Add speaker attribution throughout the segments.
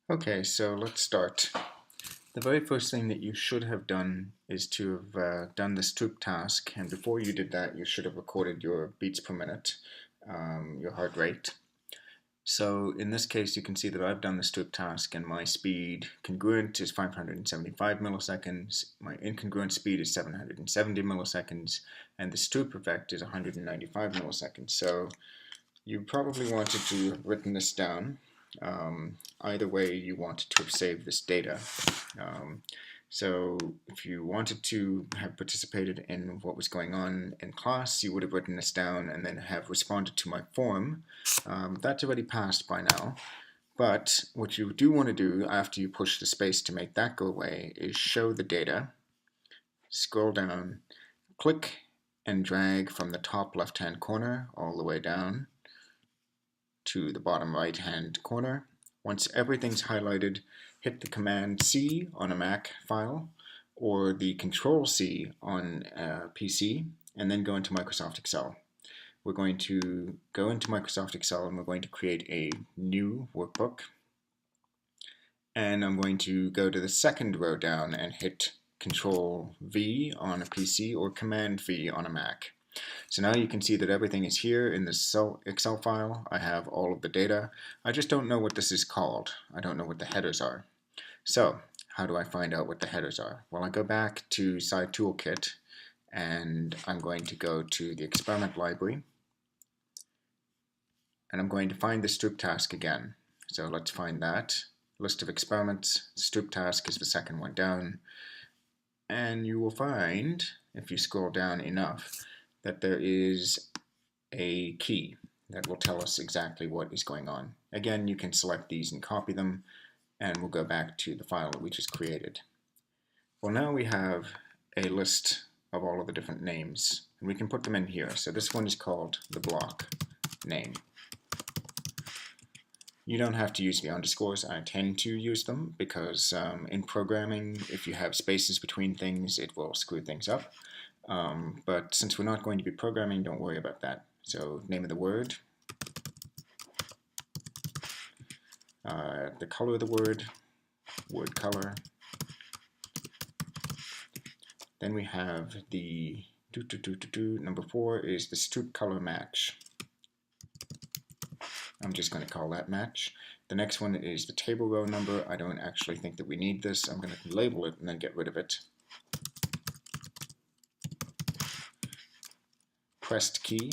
Speaker 1: Okay, so let's start. The very first thing that you should have done is to have done the stroop task, and before you did that, you should have recorded your beats per minute, your heart rate. So in this case, you can see that I've done the stroop task, and my speed congruent is 575 milliseconds, my incongruent speed is 770 milliseconds, and the stroop effect is 195 milliseconds. So you probably wanted to have written this down. Either way, you wanted to have saved this data. So if you wanted to have participated in what was going on in class, you would have written this down and then have responded to my form. That's already passed by now. But what you do want to do after you push the space to make that go away is show the data, scroll down, click and drag from the top left-hand corner all the way down to the bottom right-hand corner. Once everything's highlighted, hit the Command C on a Mac file or the Control C on a PC, and then go into Microsoft Excel. We're going to go into Microsoft Excel and we're going to create a new workbook. And I'm going to go to the second row down and hit Control V on a PC or Command V on a Mac. So now you can see that everything is here in this Excel file. I have all of the data. I just don't know what this is called. I don't know what the headers are. So how do I find out what the headers are? Well, I go back to Side Toolkit and I'm going to go to the experiment library and I'm going to find the stroop task again. So let's find that. List of experiments. Stroop task is the second one down. And you will find, if you scroll down enough, that there is a key that will tell us exactly what is going on. Again, you can select these and copy them, and we'll go back to the file that we just created. Well, now we have a list of all of the different names, and we can put them in here. So this one is called the block name. You don't have to use the underscores. I tend to use them because in programming, if you have spaces between things, it will screw things up. But since we're not going to be programming, don't worry about that. So name of the word, the color of the word color. Then we have the number 4 is the stroop color match. I'm just going to call that match. The next one is the table row number. I don't actually think that we need this. I'm going to label it and then get rid of it. Pressed key.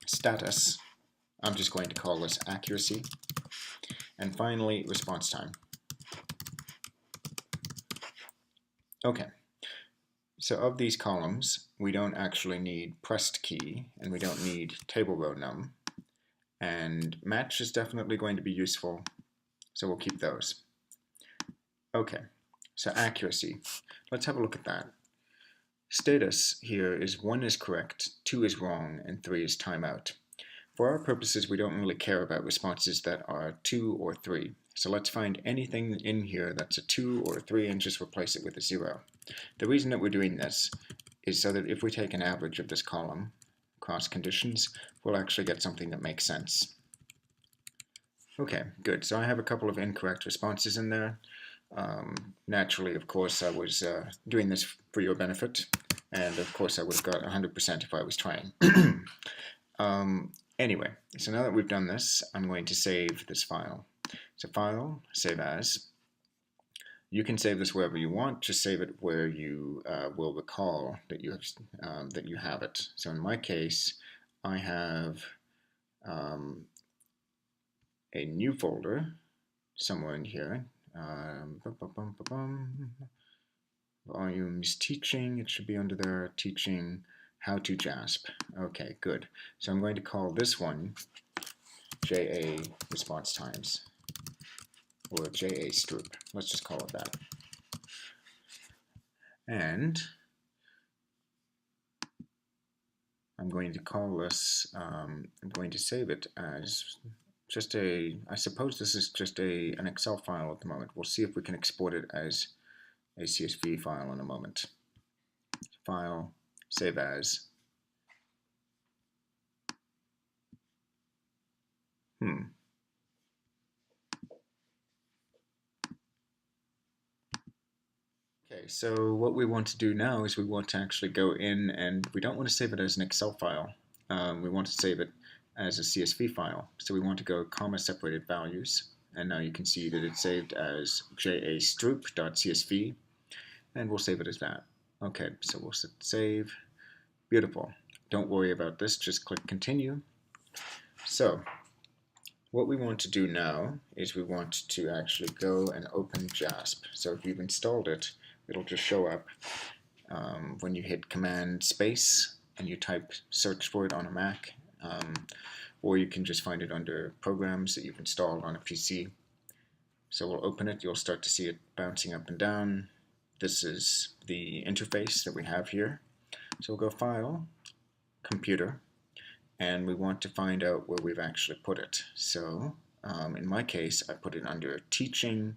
Speaker 1: Status. I'm just going to call this accuracy. And finally, response time. Okay. So of these columns, we don't actually need pressed key, and we don't need table row num. And match is definitely going to be useful, so we'll keep those. Okay, so accuracy. Let's have a look at that. Status here is 1 is correct, 2 is wrong, and 3 is timeout. For our purposes, we don't really care about responses that are 2 or 3. So let's find anything in here that's a 2 or a 3 and just replace it with a 0. The reason that we're doing this is so that if we take an average of this column across conditions, we'll actually get something that makes sense. Okay, good. So I have a couple of incorrect responses in there. Naturally, of course, I was doing this for your benefit, and of course I would have got 100% if I was trying. Anyway, so now that we've done this, I'm going to save this file. So File, Save As. You can save this wherever you want. Just save it where you will recall that you have it. So in my case, I have a new folder somewhere in here. Volumes Teaching. It should be under there. Teaching How to JASP. Okay, good. So I'm going to call this one JA Response Times, or JA Stroop. Let's just call it that. And I'm going to call this, I'm going to save it as just a, I suppose this is just an Excel file at the moment. We'll see if we can export it as a CSV file in a moment. File, Save As. Okay, so what we want to do now is we want to actually go in, and we don't want to save it as an Excel file. We want to save it as a CSV file. So we want to go comma separated values, and now you can see that it's saved as jasp.csv, and we'll save it as that. Okay, so we'll save. Beautiful. Don't worry about this, just click continue. So what we want to do now is we want to actually go and open JASP. So if you've installed it, it'll just show up when you hit Command Space and you type search for it on a Mac, or you can just find it under programs that you've installed on a PC. So we'll open it, you'll start to see it bouncing up and down. This is the interface that we have here. So we'll go File, Computer, and we want to find out where we've actually put it. So in my case, I put it under Teaching,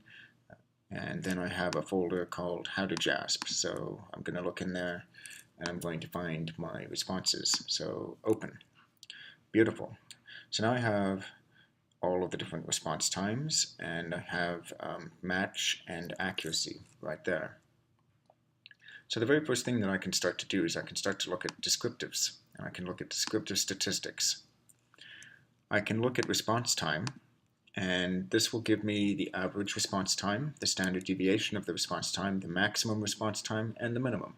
Speaker 1: and then I have a folder called How to JASP. So I'm going to look in there, and I'm going to find my responses. So open. Beautiful. So now I have all of the different response times, and I have match and accuracy right there. So the very first thing that I can start to do is I can start to look at descriptives, and I can look at descriptive statistics. I can look at response time, and this will give me the average response time, the standard deviation of the response time, the maximum response time, and the minimum.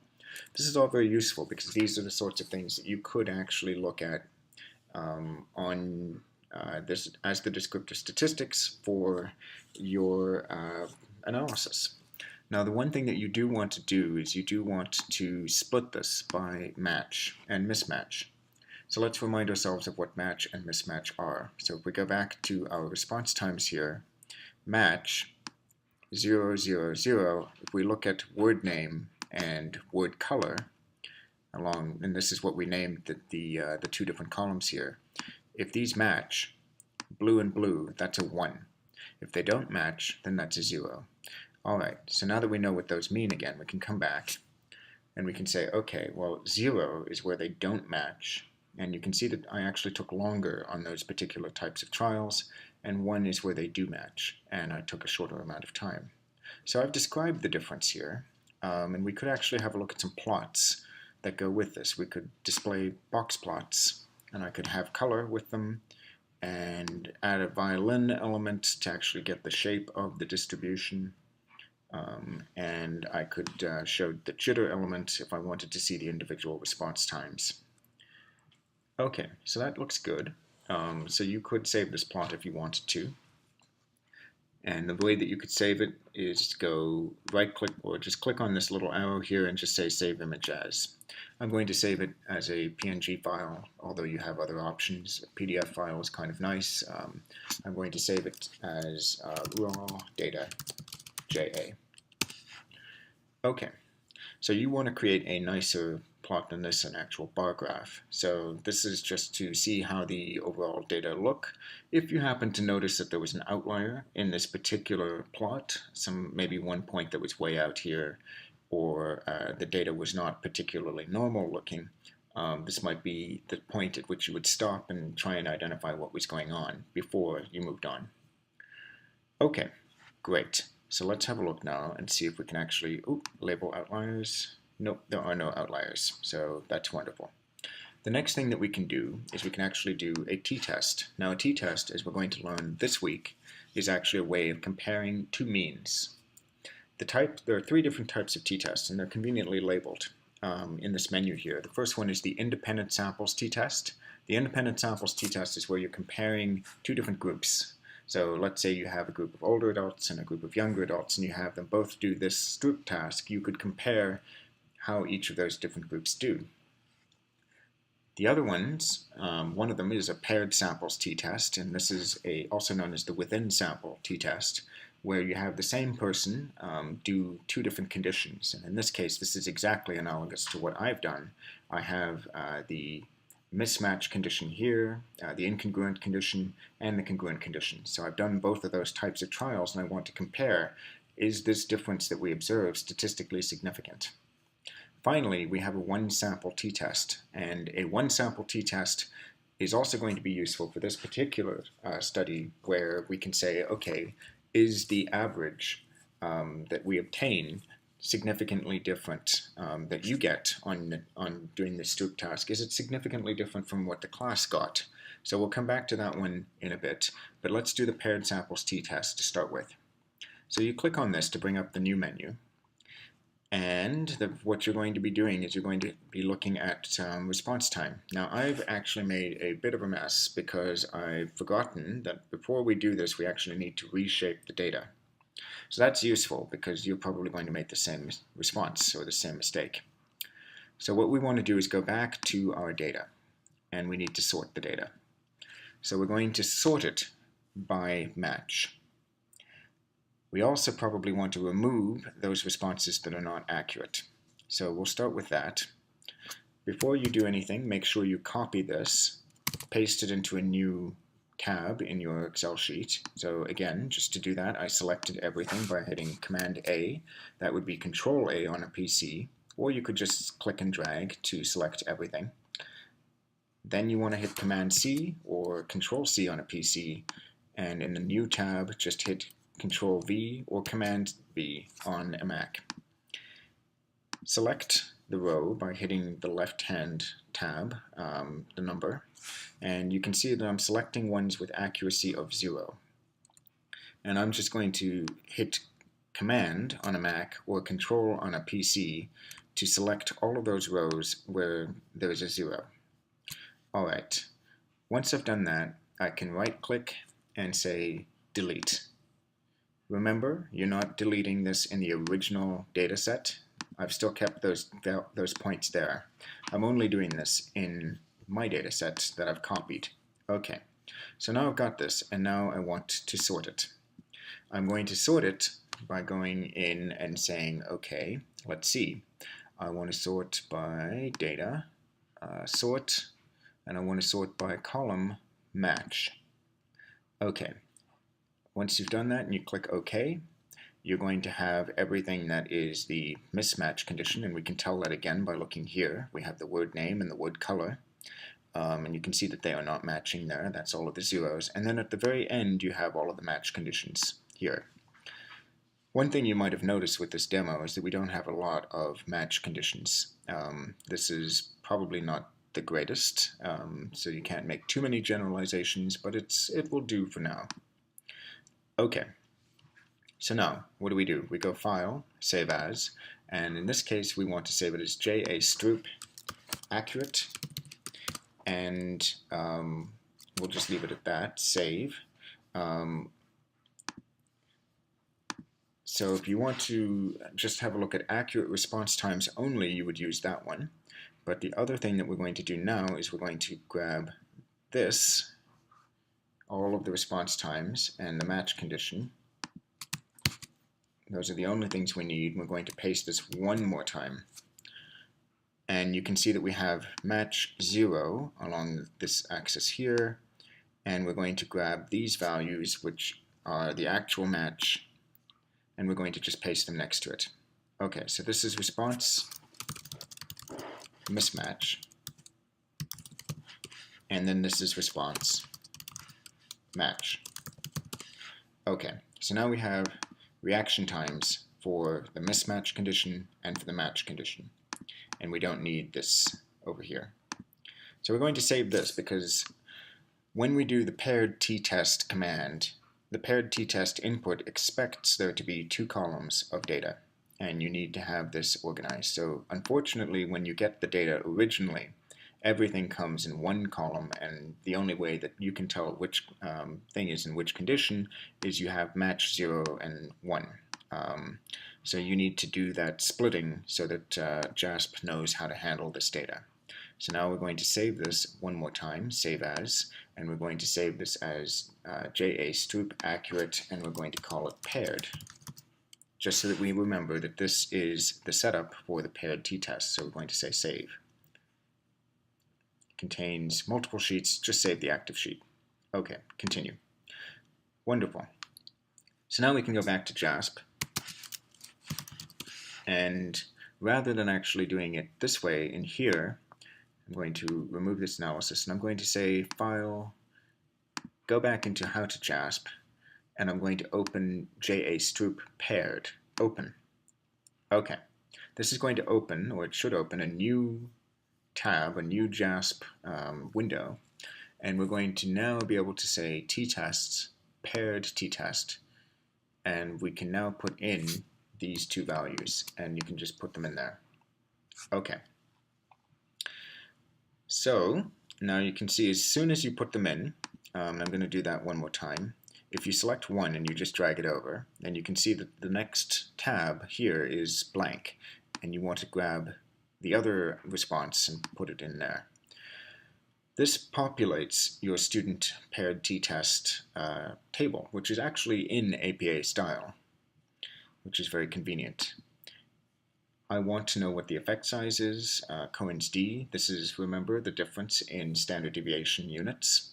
Speaker 1: This is all very useful because these are the sorts of things that you could actually look at on this as the descriptive statistics for your analysis. Now, the one thing that you do want to do is you do want to split this by match and mismatch. So let's remind ourselves of what match and mismatch are. So if we go back to our response times here, match 0, 0, 0, if we look at word name and word color along, and this is what we named the two different columns here. If these match, blue and blue, that's a 1. If they don't match, then that's a 0. Alright, so now that we know what those mean again, we can come back and we can say, okay, well, 0 is where they don't match, and you can see that I actually took longer on those particular types of trials, and 1 is where they do match, and I took a shorter amount of time. So I've described the difference here, and we could actually have a look at some plots that go with this. We could display box plots, and I could have color with them, and add a violin element to actually get the shape of the distribution. And I could show the jitter element if I wanted to see the individual response times. Okay, so that looks good. So you could save this plot if you wanted to. And the way that you could save it is to go right-click or just click on this little arrow here and just say Save Image As. I'm going to save it as a PNG file, although you have other options. A PDF file is kind of nice. I'm going to save it as raw data JA. Okay, so you want to create a nicer plot than this, an actual bar graph. So this is just to see how the overall data look. If you happen to notice that there was an outlier in this particular plot, maybe one point that was way out here, or the data was not particularly normal looking, this might be the point at which you would stop and try and identify what was going on before you moved on. Okay, great. So let's have a look now and see if we can actually label outliers. Nope, there are no outliers, so that's wonderful. The next thing that we can do is we can actually do a t-test. Now a t-test, as we're going to learn this week, is actually a way of comparing two means. There are 3 different types of t-tests, and they're conveniently labeled in this menu here. The first one is the independent samples t-test. The independent samples t-test is where you're comparing 2 different groups. So let's say you have a group of older adults and a group of younger adults, and you have them both do this Stroop task. You could compare how each of those different groups do. The other ones, one of them is a paired samples t-test, and this is also known as the within sample t-test, where you have the same person do 2 different conditions. And in this case, this is exactly analogous to what I've done. I have the mismatch condition here, the incongruent condition, and the congruent condition. So I've done both of those types of trials, and I want to compare, is this difference that we observe statistically significant? Finally, we have a one-sample t-test, and a one-sample t-test is also going to be useful for this particular study, where we can say, okay, is the average that we obtain significantly different that you get on doing this stroop task? Is it significantly different from what the class got? So we'll come back to that one in a bit, but let's do the paired samples t-test to start with. So you click on this to bring up the new menu, and what you're going to be doing is you're going to be looking at response time. Now I've actually made a bit of a mess because I've forgotten that before we do this we actually need to reshape the data. So that's useful because you're probably going to make the same response or the same mistake. So what we want to do is go back to our data, and we need to sort the data. So we're going to sort it by match. We also probably want to remove those responses that are not accurate. So we'll start with that. Before you do anything, make sure you copy this, paste it into a new tab in your Excel sheet. So again, just to do that, I selected everything by hitting Command A. That would be Control A on a PC, or you could just click and drag to select everything. Then you want to hit Command C or Control C on a PC, and in the new tab, just hit Control V or Command V on a Mac. Select the row by hitting the left-hand tab, the number, and you can see that I'm selecting ones with accuracy of 0. And I'm just going to hit Command on a Mac or Control on a PC to select all of those rows where there is a 0. Alright, once I've done that, I can right-click and say Delete. Remember, you're not deleting this in the original data set. I've still kept those points there. I'm only doing this in my data set that I've copied. Okay, so now I've got this, and now I want to sort it. I'm going to sort it by going in and saying, okay, let's see. I want to sort by data, sort, and I want to sort by column match. Okay, once you've done that and you click OK, you're going to have everything that is the mismatch condition, and we can tell that again by looking here. We have the word name and the word color, and you can see that they are not matching there. That's all of the zeros. And then at the very end, you have all of the match conditions here. One thing you might have noticed with this demo is that we don't have a lot of match conditions. This is probably not the greatest, so you can't make too many generalizations, but it will do for now. Okay, so now what do? We go File, Save As, and in this case we want to save it as JASP accurate, and we'll just leave it at that, save. So if you want to just have a look at accurate response times only, you would use that one. But the other thing that we're going to do now is we're going to grab this, all of the response times and the match condition. Those are the only things we need. We're going to paste this one more time. And you can see that we have match 0 along this axis here. And we're going to grab these values, which are the actual match, and we're going to just paste them next to it. Okay, so this is response mismatch, and then this is response match. Okay, so now we have reaction times for the mismatch condition and for the match condition, and we don't need this over here. So we're going to save this because when we do the paired t-test command, the paired t-test input expects there to be 2 columns of data, and you need to have this organized. So unfortunately, when you get the data originally, everything comes in one column, and the only way that you can tell which thing is in which condition is you have match 0 and 1. So you need to do that splitting so that JASP knows how to handle this data. So now we're going to save this one more time, save as, and we're going to save this as JASP accurate, and we're going to call it paired, just so that we remember that this is the setup for the paired t-test. So we're going to say save. Contains multiple sheets, just save the active sheet. Okay, continue. Wonderful. So now we can go back to JASP, and rather than actually doing it this way in here, I'm going to remove this analysis, and I'm going to say File, go back into How to JASP, and I'm going to open JASP paired, open. Okay, this is going to open, or it should open, a new tab, a new JASP window, and we're going to now be able to say t-tests, paired t-test, and we can now put in these two values, and you can just put them in there. Okay. So now you can see as soon as you put them in, I'm going to do that one more time. If you select one and you just drag it over, then you can see that the next tab here is blank, and you want to grab the other response and put it in there. This populates your student paired t-test table, which is actually in APA style, which is very convenient. I want to know what the effect size is, Cohen's d. This is, remember, the difference in standard deviation units.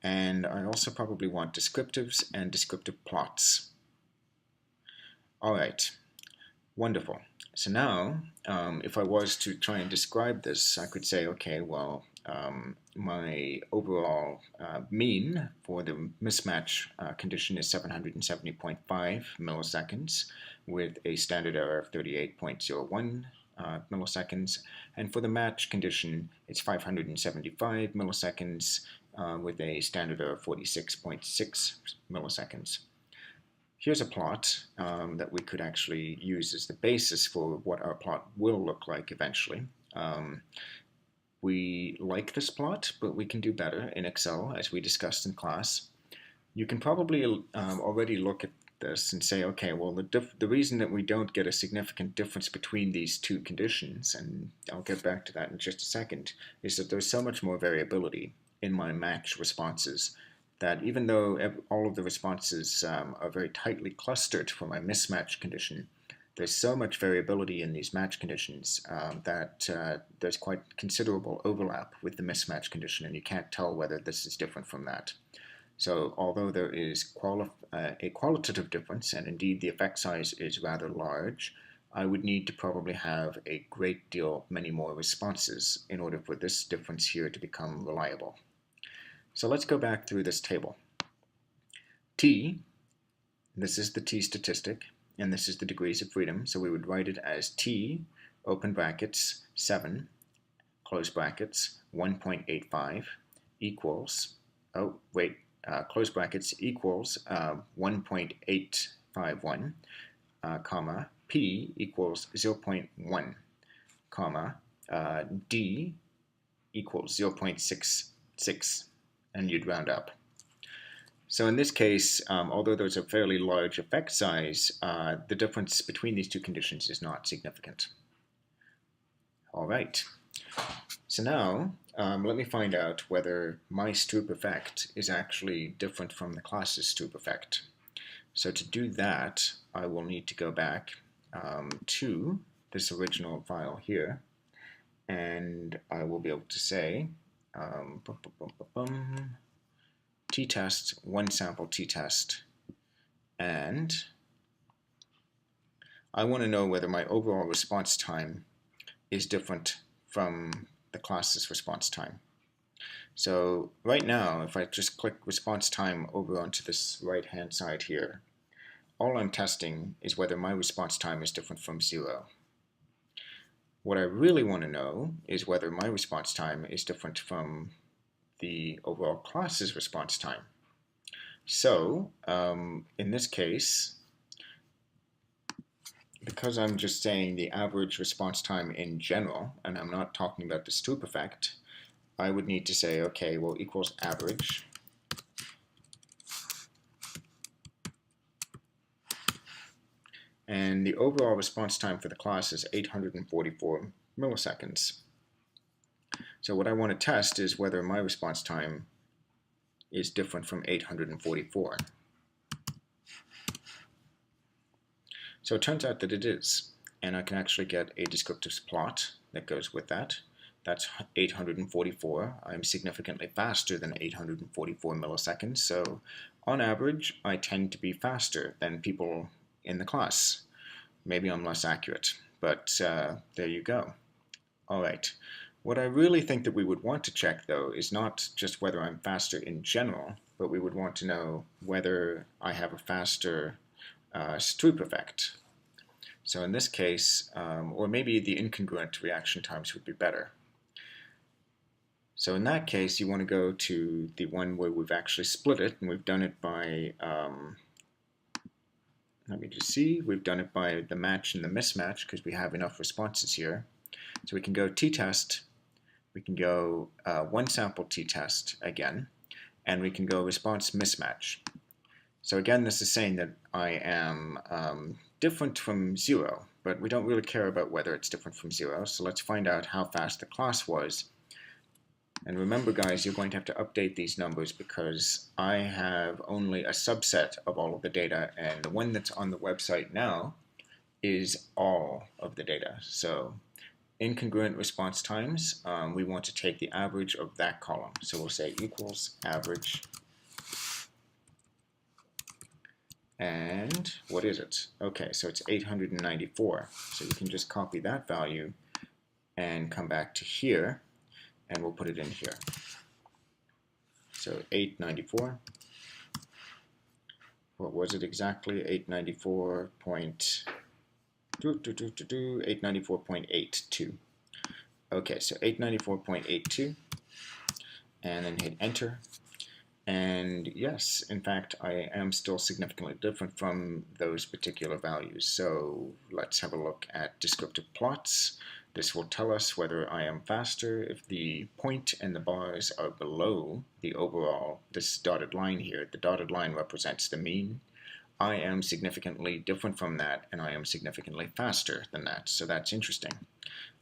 Speaker 1: And I also probably want descriptives and descriptive plots. All right, wonderful. So now, if I was to try and describe this, I could say, okay, well, my overall mean for the mismatch condition is 770.5 milliseconds with a standard error of 38.01 milliseconds, and for the match condition it's 575 milliseconds with a standard error of 46.6 milliseconds. Here's a plot that we could actually use as the basis for what our plot will look like eventually. We like this plot, but we can do better in Excel, as we discussed in class. You can probably already look at this and say, okay, well, the reason that we don't get a significant difference between these two conditions, and I'll get back to that in just a second, is that there's so much more variability in my match responses that even though all of the responses are very tightly clustered for my mismatch condition, there's so much variability in these match conditions that there's quite considerable overlap with the mismatch condition, and you can't tell whether this is different from that. So although there is a qualitative difference, and indeed the effect size is rather large, I would need to probably have a great deal many more responses in order for this difference here to become reliable. So let's go back through this table. T, this is the T statistic, and this is the degrees of freedom, so we would write it as T, open brackets, 7, close brackets, 1.85 equals, close brackets equals 1.851, comma, P equals 0.1, comma, D equals 0.66, and you'd round up. So in this case, although there's a fairly large effect size, the difference between these two conditions is not significant. All right. So now, let me find out whether my Stroop effect is actually different from the class's Stroop effect. So to do that, I will need to go back to this original file here, and I will be able to say t-test, one sample t-test, and I want to know whether my overall response time is different from the class's response time. So right now, if I just click response time over onto this right-hand side here, all I'm testing is whether my response time is different from 0. What I really want to know is whether my response time is different from the overall class's response time. So in this case, because I'm just saying the average response time in general, and I'm not talking about the Stroop effect, I would need to say, okay, well, equals average. And the overall response time for the class is 844 milliseconds. So what I want to test is whether my response time is different from 844. So it turns out that it is, and I can actually get a descriptive plot that goes with that. That's 844. I'm significantly faster than 844 milliseconds, so on average, I tend to be faster than people in the class. Maybe I'm less accurate, but there you go. All right. What I really think that we would want to check, though, is not just whether I'm faster in general, but we would want to know whether I have a faster Stroop effect. So in this case, or maybe the incongruent reaction times would be better. So in that case, you want to go to the one where we've actually split it, and we've done it by, let me just see, we've done it by the match and the mismatch because we have enough responses here. So we can go t-test, we can go one sample t-test again, and we can go response mismatch. So again, this is saying that I am different from 0, but we don't really care about whether it's different from 0. So let's find out how fast the class was. And remember, guys, you're going to have to update these numbers because I have only a subset of all of the data, and the one that's on the website now is all of the data. So incongruent response times, we want to take the average of that column. So we'll say equals average. And what is it? Okay, so it's 894. So you can just copy that value and come back to here, and we'll put it in here. So 894. What was it exactly? 894.82. Okay, so 894.82, and then hit enter. And yes, in fact, I am still significantly different from those particular values. So let's have a look at descriptive plots. This will tell us whether I am faster if the point and the bars are below the overall, this dotted line here. The dotted line represents the mean. I am significantly different from that, and I am significantly faster than that. So that's interesting.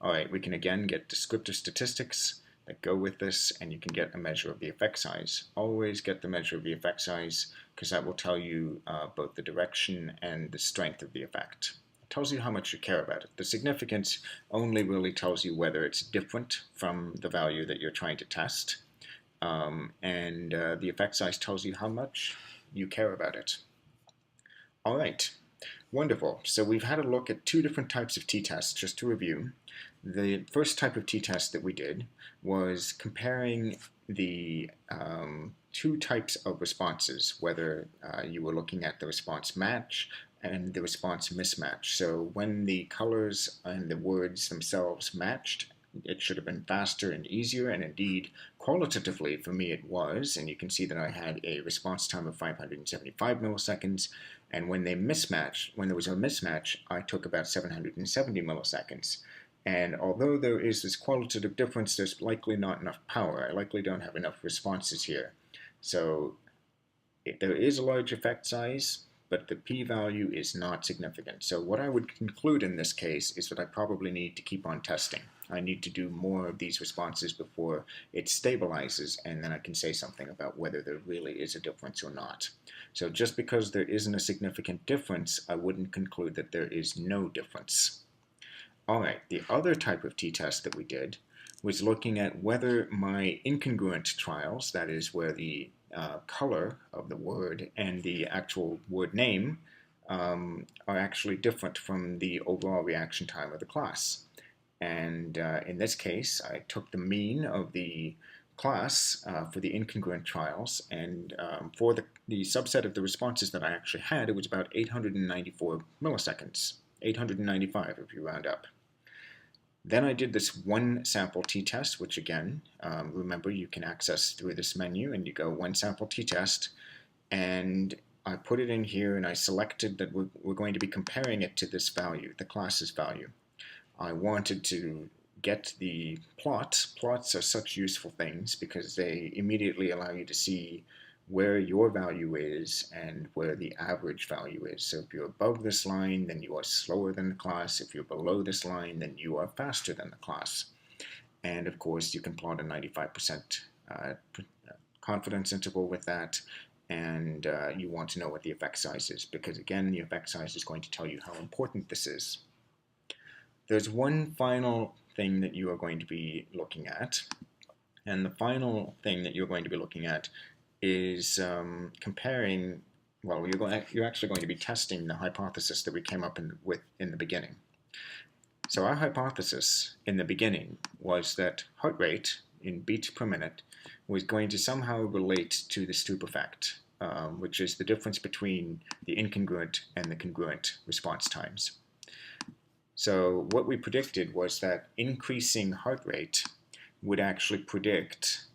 Speaker 1: All right, we can again get descriptive statistics that go with this, and you can get a measure of the effect size. Always get the measure of the effect size because that will tell you both the direction and the strength of the effect. It tells you how much you care about it. The significance only really tells you whether it's different from the value that you're trying to test, and the effect size tells you how much you care about it. All right, wonderful. So we've had a look at two different types of t-tests, just to review. The first type of t-test that we did was comparing the two types of responses, whether you were looking at the response match and the response mismatch. So when the colors and the words themselves matched, it should have been faster and easier, and indeed, qualitatively, for me it was, and you can see that I had a response time of 575 milliseconds, and when they mismatched, when there was a mismatch, I took about 770 milliseconds. And although there is this qualitative difference, there's likely not enough power. I likely don't have enough responses here. So there is a large effect size, but the p-value is not significant. So what I would conclude in this case is that I probably need to keep on testing. I need to do more of these responses before it stabilizes, and then I can say something about whether there really is a difference or not. So just because there isn't a significant difference, I wouldn't conclude that there is no difference. All right, the other type of t-test that we did was looking at whether my incongruent trials, that is where the color of the word and the actual word name are actually different from the overall reaction time of the class. And in this case, I took the mean of the class for the incongruent trials, and for the subset of the responses that I actually had, it was about 894 milliseconds, 895 if you round up. Then I did this one sample t-test, which again, remember you can access through this menu, and you go one sample t-test, and I put it in here and I selected that we're going to be comparing it to this value, the class's value. I wanted to get the plots. Plots are such useful things because they immediately allow you to see where your value is and where the average value is. So if you're above this line, then you are slower than the class. If you're below this line, then you are faster than the class. And of course, you can plot a 95% confidence interval with that. And you want to know what the effect size is because, again, the effect size is going to tell you how important this is. There's one final thing that you are going to be looking at. And the final thing that you're going to be looking at is comparing, well, you're actually going to be testing the hypothesis that we came up with in the beginning. So our hypothesis in the beginning was that heart rate in beats per minute was going to somehow relate to the Stoop effect, which is the difference between the incongruent and the congruent response times. So what we predicted was that increasing heart rate would actually predict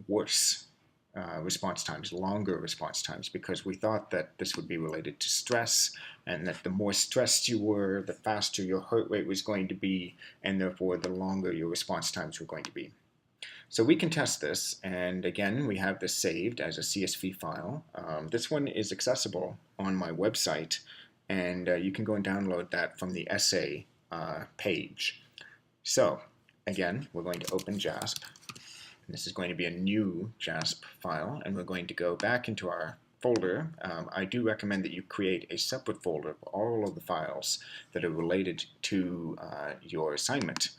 Speaker 1: worse response times, longer response times, because we thought that this would be related to stress, and that the more stressed you were, the faster your heart rate was going to be, and therefore the longer your response times were going to be. So we can test this, and again, we have this saved as a CSV file. This one is accessible on my website, and you can go and download that from the essay page. So again, we're going to open JASP. This is going to be a new JASP file, and we're going to go back into our folder. I do recommend that you create a separate folder for all of the files that are related to your assignment.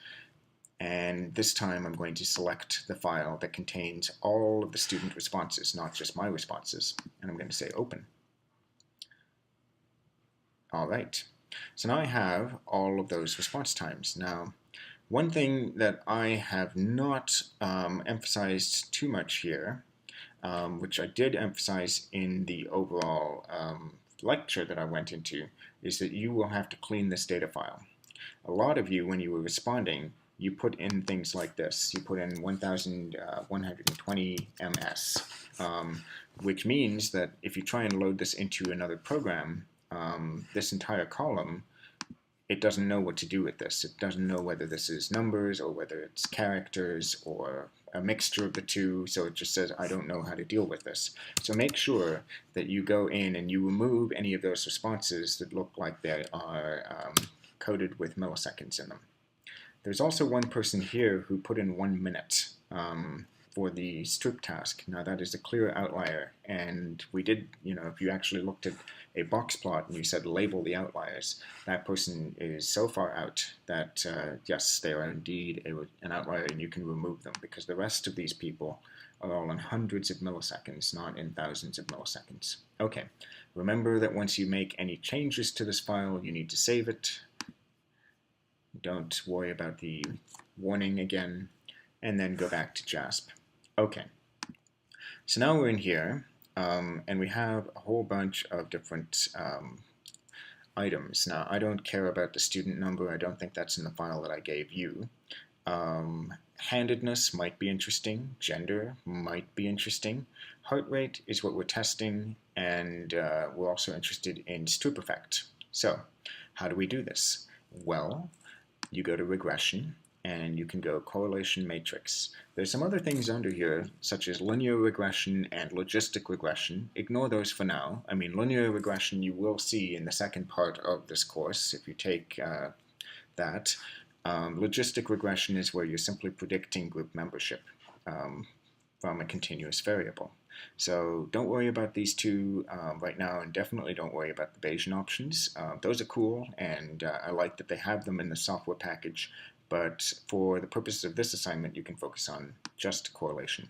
Speaker 1: And this time I'm going to select the file that contains all of the student responses, not just my responses. And I'm going to say open. All right. So now I have all of those response times. Now, one thing that I have not emphasized too much here, which I did emphasize in the overall lecture that I went into, is that you will have to clean this data file. A lot of you, when you were responding, you put in things like this. You put in 1,120 ms, which means that if you try and load this into another program, this entire column, it doesn't know what to do with this. It doesn't know whether this is numbers or whether it's characters or a mixture of the two, so it just says, I don't know how to deal with this. So make sure that you go in and you remove any of those responses that look like they are coded with milliseconds in them. There's also one person here who put in 1 minute for the strip task. Now that is a clear outlier, and we did, if you actually looked at a box plot and you said label the outliers, that person is so far out that yes, they are indeed an outlier, and you can remove them, because the rest of these people are all in hundreds of milliseconds, not in thousands of milliseconds. Okay, remember that once you make any changes to this file, you need to save it. Don't worry about the warning again, and then go back to JASP. Okay, so now we're in here, and we have a whole bunch of different items. Now, I don't care about the student number. I don't think that's in the file that I gave you. Handedness might be interesting. Gender might be interesting. Heart rate is what we're testing, and we're also interested in strip effect. So, how do we do this? Well, you go to regression, and you can go correlation matrix. There's some other things under here, such as linear regression and logistic regression. Ignore those for now. I mean, linear regression you will see in the second part of this course if you take that. Logistic regression is where you're simply predicting group membership from a continuous variable. So don't worry about these two right now, and definitely don't worry about the Bayesian options. Those are cool, and I like that they have them in the software package, but for the purposes of this assignment, you can focus on just correlation.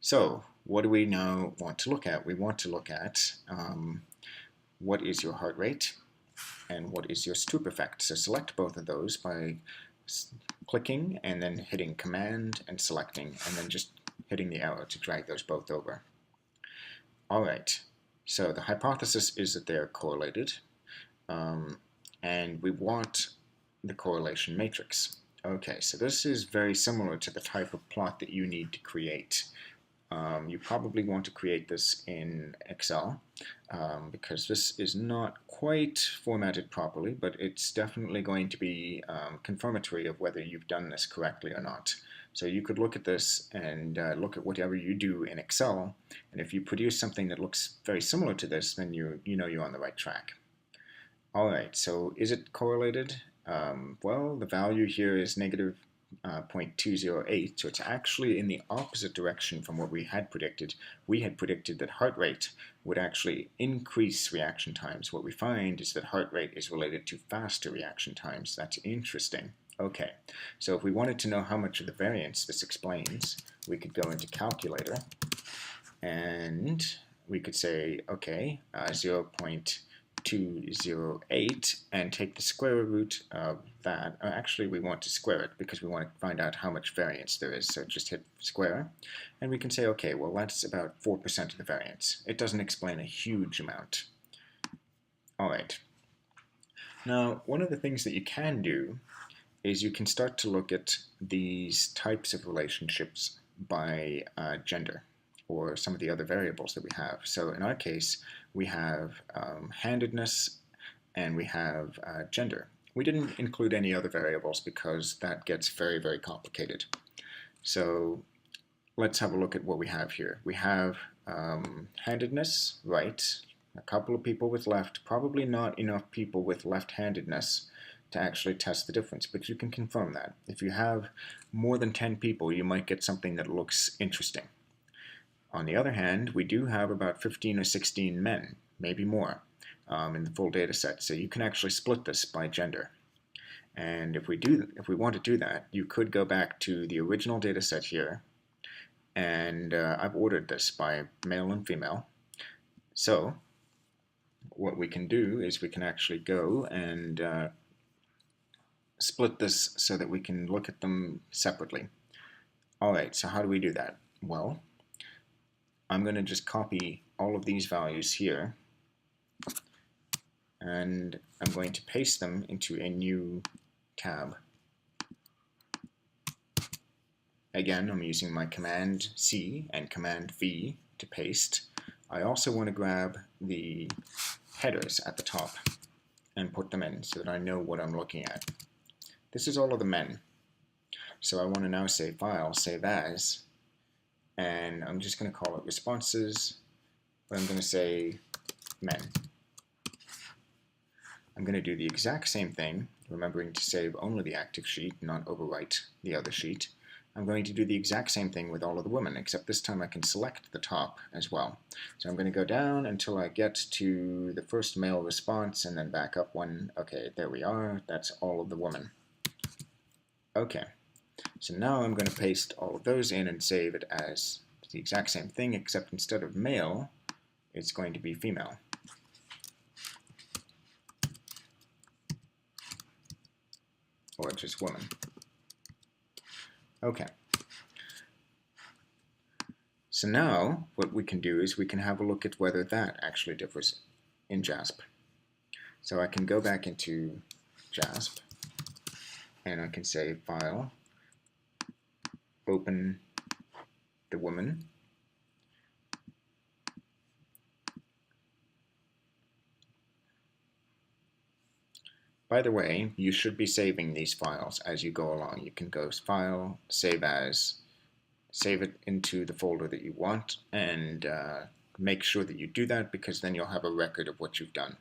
Speaker 1: So what do we now want to look at? We want to look at what is your heart rate and what is your strip effect. So select both of those by clicking and then hitting Command and selecting, and then just hitting the arrow to drag those both over. All right, so the hypothesis is that they're correlated, and we want the correlation matrix. Okay, so this is very similar to the type of plot that you need to create. You probably want to create this in Excel because this is not quite formatted properly, but it's definitely going to be confirmatory of whether you've done this correctly or not. So you could look at this and look at whatever you do in Excel, and if you produce something that looks very similar to this, then you know you're on the right track. All right, so is it correlated? Well, the value here is negative 0.208, so it's actually in the opposite direction from what we had predicted. We had predicted that heart rate would actually increase reaction times. What we find is that heart rate is related to faster reaction times. That's interesting. Okay, so if we wanted to know how much of the variance this explains, we could go into calculator, and we could say, okay, 0.208, and take the square root of that. Actually, we want to square it because we want to find out how much variance there is. So just hit square, and we can say, okay, well, that's about 4% of the variance. It doesn't explain a huge amount. All right. Now, one of the things that you can do is you can start to look at these types of relationships by gender or some of the other variables that we have. So in our case, we have handedness and we have gender. We didn't include any other variables because that gets very, very complicated. So let's have a look at what we have here. We have handedness, right? A couple of people with left, probably not enough people with left-handedness to actually test the difference, but you can confirm that. If you have more than 10 people, you might get something that looks interesting. On the other hand, we do have about 15 or 16 men, maybe more, in the full data set, so you can actually split this by gender. And if we want to do that, you could go back to the original data set here, and I've ordered this by male and female. So what we can do is we can actually go and split this so that we can look at them separately. Alright, so how do we do that? Well, I'm going to just copy all of these values here, and I'm going to paste them into a new tab. Again, I'm using my Command C and Command V to paste. I also want to grab the headers at the top and put them in so that I know what I'm looking at. This is all of the men. So I want to now say File, Save As, and I'm just going to call it Responses, but I'm going to say Men. I'm going to do the exact same thing, remembering to save only the active sheet, not overwrite the other sheet. I'm going to do the exact same thing with all of the women, except this time I can select the top as well. So I'm going to go down until I get to the first male response and then back up one. Okay, there we are. That's all of the women. Okay, so now I'm going to paste all of those in and save it as the exact same thing, except instead of male, it's going to be female. Or just woman. Okay. So now what we can do is we can have a look at whether that actually differs in JASP. So I can go back into JASP and I can say File, Open the woman, by the way, you should be saving these files as you go along. You can go File, Save As, save it into the folder that you want, and make sure that you do that because then you'll have a record of what you've done.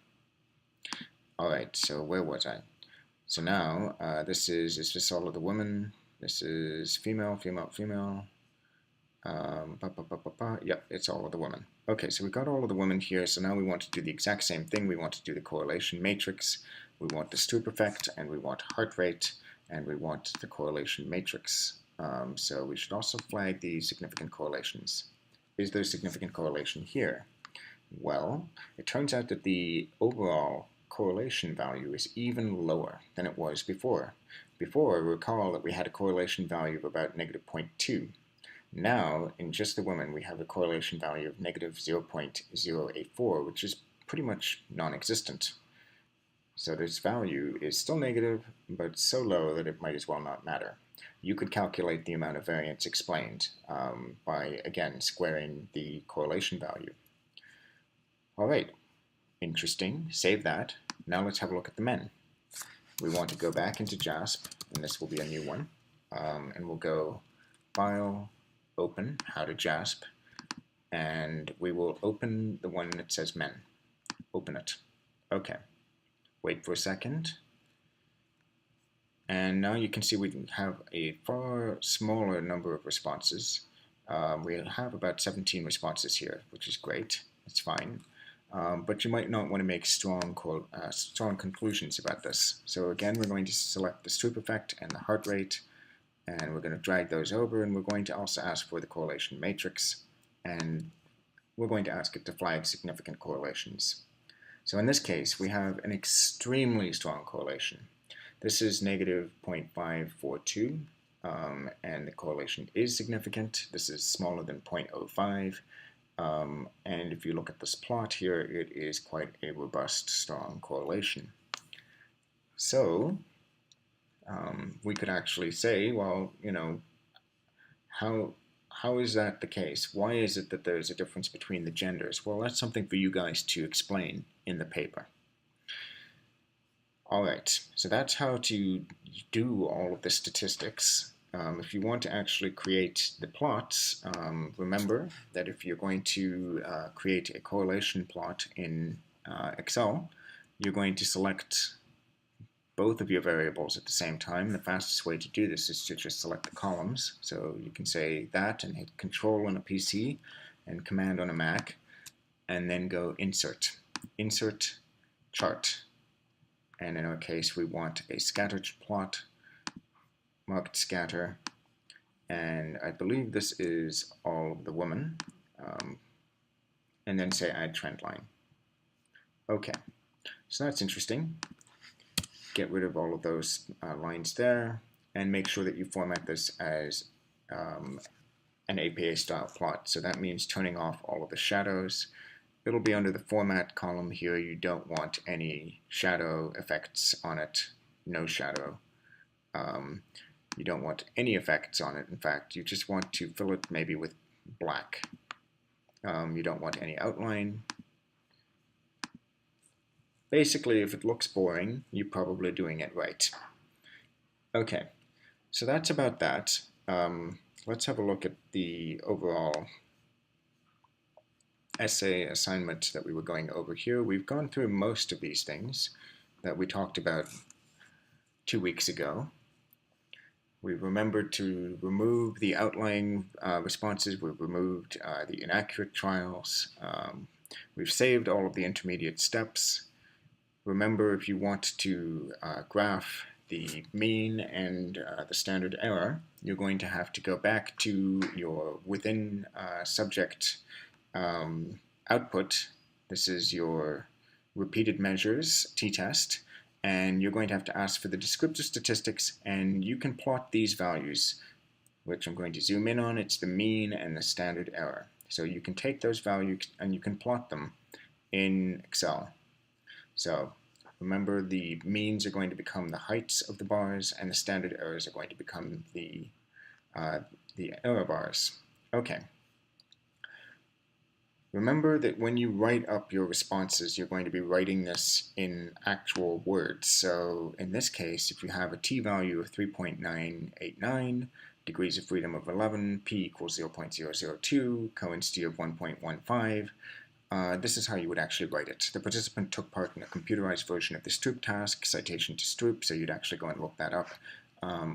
Speaker 1: Alright, so where was I? So now, this is this all of the women, this is female, female, female, yep, it's all of the women. Okay, so we got all of the women here, so now we want to do the exact same thing. We want to do the correlation matrix, we want the Stroop effect, and we want heart rate, and we want the correlation matrix. So we should also flag the significant correlations. Is there a significant correlation here? Well, it turns out that the overall correlation value is even lower than it was before. Before, recall that we had a correlation value of about -0.2. Now, in just the women, we have a correlation value of -0.084, which is pretty much non-existent. So this value is still negative, but so low that it might as well not matter. You could calculate the amount of variance explained by, again, squaring the correlation value. All right, interesting. Save that. Now let's have a look at the men. We want to go back into JASP, and this will be a new one. And we'll go File, Open, How to JASP, and we will open the one that says Men. Open it. Okay. Wait for a second. And now you can see we have a far smaller number of responses. We have about 17 responses here, which is great. It's fine. But you might not want to make strong conclusions about this. So again, we're going to select the Stroop effect and the heart rate, and we're going to drag those over, and we're going to also ask for the correlation matrix, and we're going to ask it to flag significant correlations. So in this case, we have an extremely strong correlation. This is -0.542, and the correlation is significant. This is smaller than 0.05. And if you look at this plot here, it is quite a robust, strong correlation. So we could actually say, well, how how is that the case? Why is it that there's a difference between the genders? Well, that's something for you guys to explain in the paper. All right, so that's how to do all of the statistics. If you want to actually create the plots, remember that if you're going to create a correlation plot in Excel, you're going to select both of your variables at the same time. The fastest way to do this is to just select the columns. So you can say that and hit Control on a PC and Command on a Mac, and then go Insert, Insert, Chart. And in our case, we want a scattered plot, marked scatter, and I believe this is all of the women, and then say Add Trend Line. Okay, so that's interesting. Get rid of all of those lines there, and make sure that you format this as an APA style plot. So that means turning off all of the shadows. It'll be under the format column here. You don't want any shadow effects on it, no shadow. You don't want any effects on it. In fact, you just want to fill it maybe with black. You don't want any outline. Basically, if it looks boring, you're probably doing it right. Okay, so that's about that. Let's have a look at the overall essay assignment that we were going over here. We've gone through most of these things that we talked about 2 weeks ago. We remembered to remove the outlying responses. We've removed the inaccurate trials. We've saved all of the intermediate steps. Remember, if you want to graph the mean and the standard error, you're going to have to go back to your within subject output. This is your repeated measures t-test, and you're going to have to ask for the descriptive statistics, and you can plot these values, which I'm going to zoom in on. It's the mean and the standard error. So you can take those values and you can plot them in Excel. So remember, the means are going to become the heights of the bars, and the standard errors are going to become the error bars. Okay. Remember that when you write up your responses, you're going to be writing this in actual words. So in this case, if you have a t-value of 3.989, degrees of freedom of 11, p equals 0.002, cohen's d of 1.15, this is how you would actually write it. The participant took part in a computerized version of the Stroop task, citation to Stroop, so you'd actually go and look that up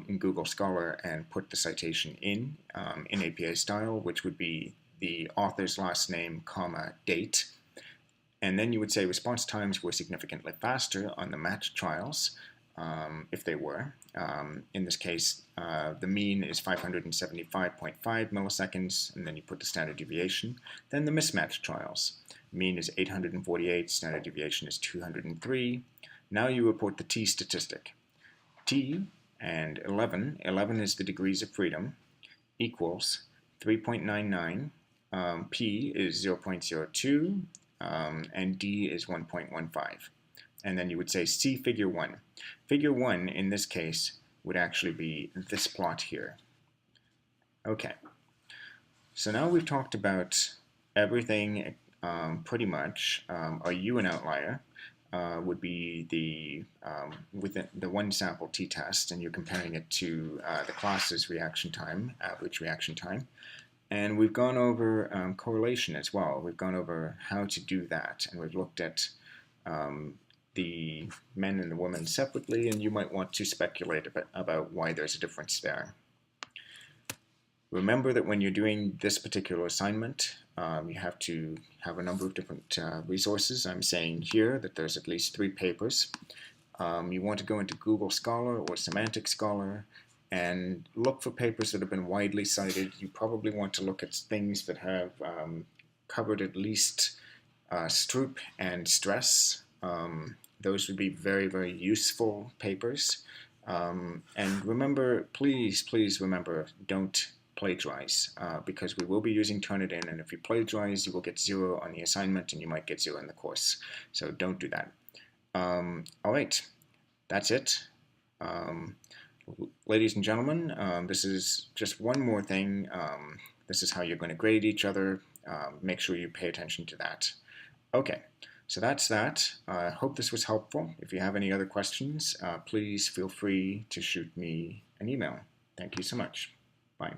Speaker 1: in Google Scholar and put the citation in APA style, which would be the author's last name, comma, date. And then you would say response times were significantly faster on the matched trials, if they were. In this case, the mean is 575.5 milliseconds, and then you put the standard deviation. Then the mismatched trials. Mean is 848, standard deviation is 203. Now you report the t statistic. T and 11 is the degrees of freedom, equals 3.99. P is 0.02, and D is 1.15. And then you would say see figure 1. Figure 1 in this case would actually be this plot here. Okay, so now we've talked about everything pretty much. Are you an outlier? Would be the within the one sample t-test, and you're comparing it to the class's reaction time, average reaction time. And we've gone over correlation as well. We've gone over how to do that, and we've looked at the men and the women separately, and you might want to speculate about why there's a difference there. Remember that when you're doing this particular assignment, you have to have a number of different resources. I'm saying here that there's at least 3 papers. You want to go into Google Scholar or Semantic Scholar and look for papers that have been widely cited. You probably want to look at things that have covered at least Stroop and stress. Those would be very, very useful papers. And remember, please remember, don't plagiarize, because we will be using Turnitin, and if you plagiarize, you will get 0 on the assignment, and you might get 0 in the course. So don't do that. All right. that's it. Ladies and gentlemen, this is just one more thing. This is how you're going to grade each other. Make sure you pay attention to that. Okay, so that's that. I hope this was helpful. If you have any other questions, please feel free to shoot me an email. Thank you so much. Bye.